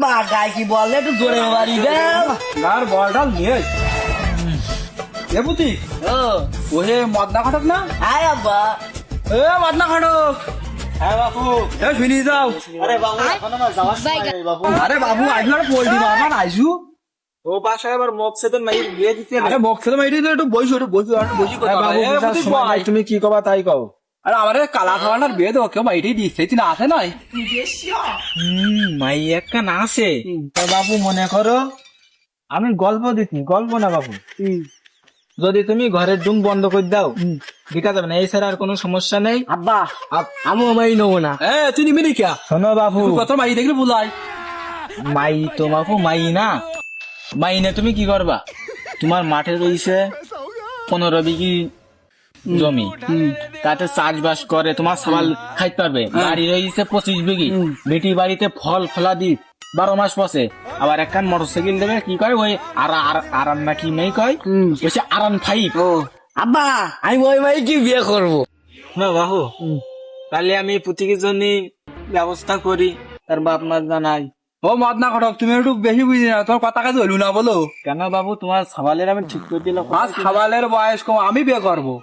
আব্বা গায়ে কি বললে একটু জোরে বাড়ি দাও। গার বলটা নিয়ে এ বুঝি ও ওহে মদনা খাটক না হাই আব্বা। এ মদনা খাটক। হ্যাঁ বাবু। এ শুনি যাও। আরে বাবু এখন আমার যাওয়ার সময় নেই বাবু। আরে বাবু আইলো আর পোল্ট্রি বাবা আইসু ও পাশে আবার মগ সেতন মাই বিয়ে দিতে আরে বক্সে তো মাইরি একটু বইসু বসি কথা বাবু এ বুঝার বুঝি সময় নাই, বল। তুমি কি কবা তাই কও। আরে আমারে কালা খাওয়ানোর বিয়ে দেবো কেউ মাইরি দিচ্ছে তুই না আসে নাই মাই একটা না আছে তা বাবু মনে করো আমি গল্প দিচ্ছি, গল্প না বাবু। যদি তুমি ঘরের ডুম বন্ধ করে দাও দেখা যাবে না, এই ছাড়া আর কোনো সমস্যা নেই। আব্বা আমিও মাই নেবো না। এ তুই নিবি নি কিয়া শোনো বাবু, তুই কত মাইরি দেখলি বুঝাই মাই তো বাবু মাই না, মাই না তুমি কি করবা, তোমার মাঠে রয়েছে 15 বিঘি জমি, তাতে চাষবাস করে তোমার সামাল খাইতে পারবে। বাড়ি রয়েছে 25 বিঘি, বেটি বাড়িতে ফল ফলাদি 12 মাস পচে। আবার একখান মোটরসাইকেল দেবে, কি কয় ওই আরান নাকি মেয়ে কয় বলছে আরান 5। ও আব্বা আমি ওই মাই কি বিয়ে করবো। না বাবু, তাহলে আমি প্রতীকের জন্য ব্যবস্থা করি, তার বাপ মা জানাই। ও মদনা খাটক তুমি একটু বেশি বুঝি না তোমার কথা কাছে হইলু না বলো কেন বাবু, তোমার সওয়ালের আমি ঠিক করে দিলাম। আজ খাবালের বয়স কম আমি বিয়ে করবো।